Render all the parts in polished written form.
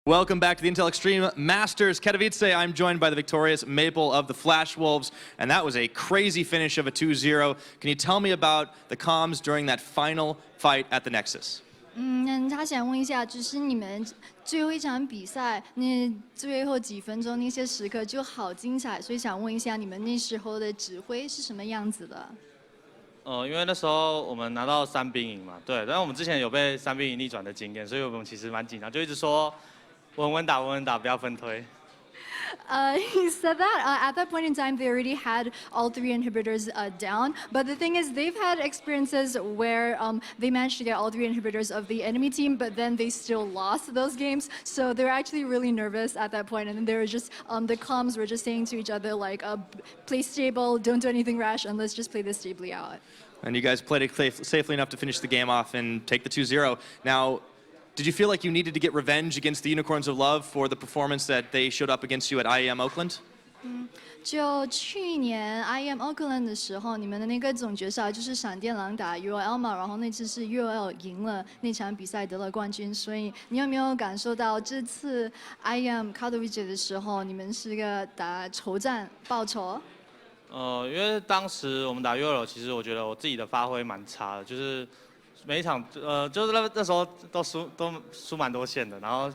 Welcome back to the Intel Extreme Masters Katowice. I'm joined by the victorious Maple of the Flash Wolves, and that was a crazy finish of a 2-0. Can you tell me about the comms during that final fight at the Nexus? 他想问一下，就是你们最后一场比赛，那最后几分钟那些时刻就好精彩，所以想问一下你们那时候的指挥是什么样子的？因为那时候我们拿到3比0嘛，对，但是我们之前有被3比0逆转的经验，所以我们其实蛮紧张，就一直说稳稳打，稳稳打，不要分推。He said that at that point in time they already had all 3 inhibitors down, but the thing is they've had experiences where they managed to get all 3 inhibitors of the enemy team, but then they still lost those games. So they're actually really nervous at that point, and then they were just the comms were just saying to each other like, "Play stable, don't do anything rash, and let's just play this stably out." And you guys played it safely enough to finish the game off and take the 2-0. Now, did you feel like you needed to get revenge against the Unicorns of Love for the performance that they showed up against you at IEM Oakland? 就去年 IEM Oakland 的时候，你们的那个总决赛就是闪电狼打 UOL 嘛，然后那次是 UOL 赢了那场比赛得了冠军，所以你有没有感受到这次 IEM Katowice 的时候，你们是个打仇战报仇？因为当时我们打 UOL， 其实我觉得我自己的发挥蛮差的，就是每一场就是那时候都输蛮多线的，然后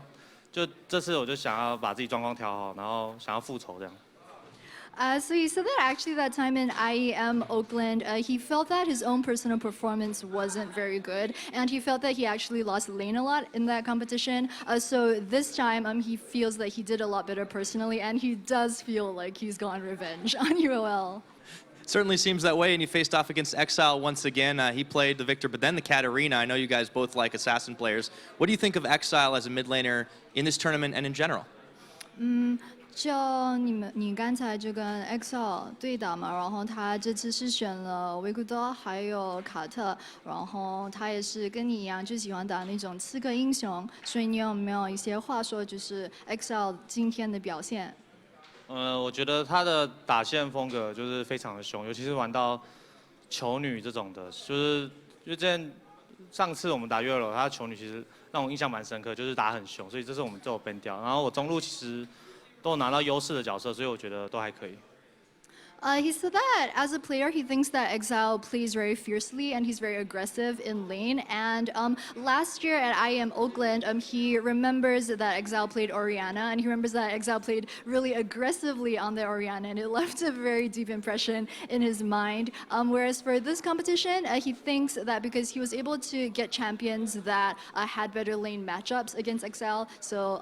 就这次我就想要把自己状况调好，然后想要复仇这样。So he said that actually that time in IEM Oakland, he felt that his own personal performance wasn't very good, and he felt that he actually lost lane a lot in that competition. So this time, he feels that he did a lot better personally, and he does feel like he's gotten revenge on UOL. Certainly seems that way, and you faced off against Exile once again. He played the Victor, but then the Katarina. I know you guys both like assassin players. What do you think of Exile as a mid laner in this tournament and in general? 就你刚才就跟 EXILE 对打嘛，然后他这次是选了维古多还有卡特，然后他也是跟你一样就喜欢打那种刺客英雄，所以你有没有一些话说，就是 EXILE 今天的表现？我觉得他的打线风格就是非常的凶，尤其是玩到球女这种的，就是之前上次我们打月楼，他的球女其实让我印象蛮深刻，就是打很凶，所以这次我们都有 ban 掉。然后我中路其实都有拿到优势的角色，所以我觉得都还可以。He said that as a player, he thinks that EXILE plays very fiercely and he's very aggressive in lane. And last year at IEM Oakland, he remembers that EXILE played Orianna, and he remembers that EXILE played really aggressively on the Orianna, and it left a very deep impression in his mind. Whereas for this competition, he thinks that because he was able to get champions that had better lane matchups against EXILE, so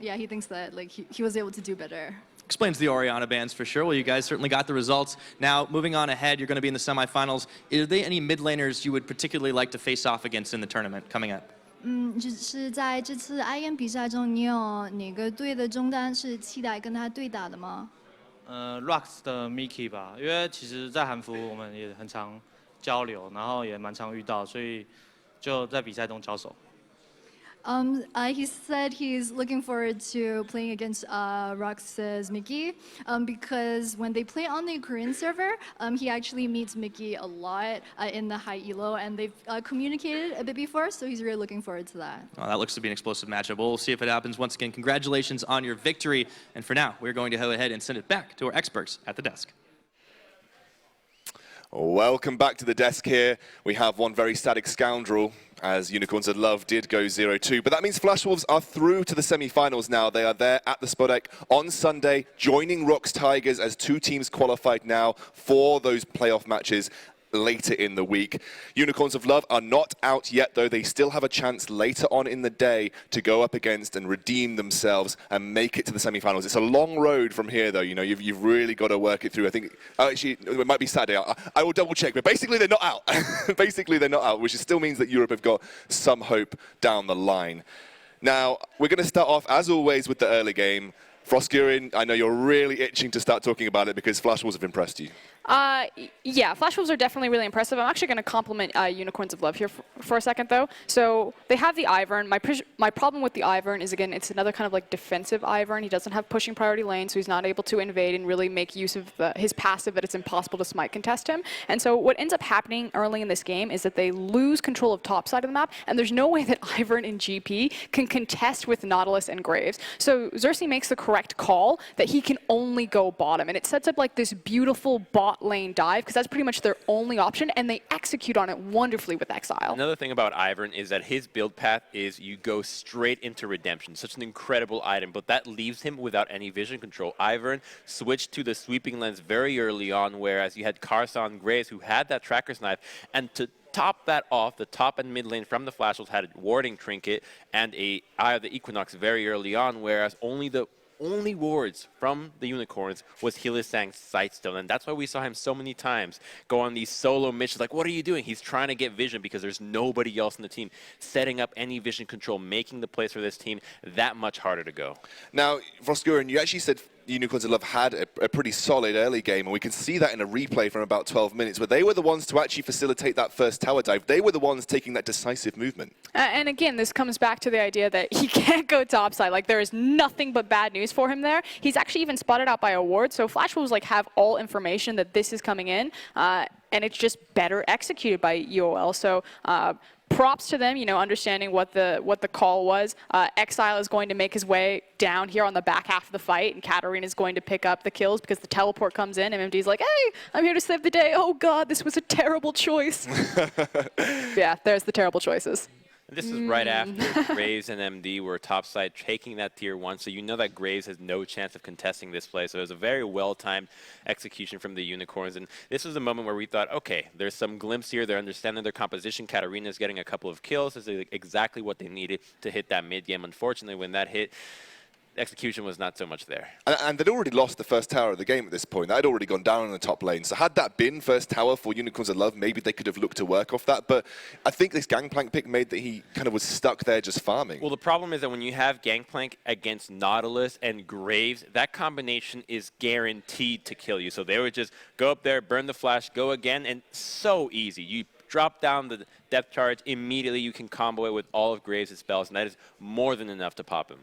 yeah, he thinks that like he was able to do better. Explains the Orianna bans for sure. Well, you guys certainly got the results. Now, moving on ahead, you're going to be in the semifinals. Are there any mid laners you would particularly like to face off against in the tournament coming up? 就是在这次 IEM 比赛中，你有哪个队的中单是期待跟他对打的吗？Rocks 的 Miki 吧，因为其实在韩服我们也很常交流，然后也蛮常遇到，所以就在比赛中交手。He said he's looking forward to playing against Rox's Mickey because when they play on the Korean server, he actually meets Mickey a lot in the high elo, and they've communicated a bit before, so he's really looking forward to that. Oh, that looks to be an explosive matchup. We'll see if it happens. Once again, congratulations on your victory. And for now, we're going to go ahead and send it back to our experts at the desk. Welcome back to the desk here. We have one very static scoundrel, as Unicorns of Love did go 0-2. But that means Flash Wolves are through to the semi-finals now. They are there at the SWORDART on Sunday, joining Rox Tigers as 2 teams qualified now for those playoff matches later in the week. Unicorns of Love are not out yet, though. They still have a chance later on in the day to go up against and redeem themselves and make it to the semi-finals. It's a long road from here, though. You know, you've really got to work it through. I think, actually, it might be Saturday. I will double check, but basically they're not out. Basically they're not out, which still means that Europe have got some hope down the line. Now, we're going to start off, as always, with the early game. Froskurin, I know you're really itching to start talking about it because Flash Wolves have impressed you. Yeah, Flash Wolves are definitely really impressive. I'm actually going to compliment Unicorns of Love here for a second, though. So they have the Ivern. My problem with the Ivern is, again, it's another kind of like defensive Ivern. He doesn't have pushing priority lane, so he's not able to invade and really make use of his passive that it's impossible to smite contest him. And so what ends up happening early in this game is that they lose control of top side of the map, and there's no way that Ivern and GP can contest with Nautilus and Graves. So XERXE makes the correct call that he can only go bottom, and it sets up like this beautiful bot lane dive, because that's pretty much their only option, and they execute on it wonderfully with Exile. Another thing about Ivern is that his build path is you go straight into Redemption. Such an incredible item, but that leaves him without any vision control. Ivern switched to the sweeping lens very early on, whereas you had KARSA and Graves who had that Tracker's Knife, and to top that off, the top and mid lane from the Flash Wolves had a warding trinket and a Eye of the Equinox very early on, whereas only wards from the Unicorns was HYLISSANG's Sightstone, and that's why we saw him so many times go on these solo missions. Like, what are you doing? He's trying to get vision because there's nobody else in the team setting up any vision control, making the plays for this team that much harder to go. Now, Voskuren, you actually said Unicorns of Love had a pretty solid early game, and we can see that in a replay from about 12 minutes, where they were the ones to actually facilitate that first tower dive. They were the ones taking that decisive movement. And again, this comes back to the idea that he can't go topside. Like, there is nothing but bad news for him there. He's actually even spotted out by a ward, so Flash Wolves like have all information that this is coming in, and it's just better executed by UOL. So props to them, you know, understanding what the call was. Exile is going to make his way down here on the back half of the fight, and Katarina is going to pick up the kills because the teleport comes in. MMD's like, hey, I'm here to save the day. Oh God, this was a terrible choice. Yeah, there's the terrible choices. This is right after Graves and MD were topside taking that tier 1, so you know that Graves has no chance of contesting this play. So it was a very well-timed execution from the Unicorns, and this was the moment where we thought, okay, there's some glimpse here. They're understanding their composition. Katarina's getting a couple of kills. This is exactly what they needed to hit that mid-game. Unfortunately, when that hit, execution was not so much there. And they'd already lost the first tower of the game at this point. That had already gone down in the top lane. So had that been first tower for Unicorns of Love, maybe they could have looked to work off that. But I think this Gangplank pick made that he kind of was stuck there just farming. Well, the problem is that when you have Gangplank against Nautilus and Graves, that combination is guaranteed to kill you. So they would just go up there, burn the flash, go again, and so easy. You drop down the depth charge, immediately you can combo it with all of Graves' spells, and that is more than enough to pop him.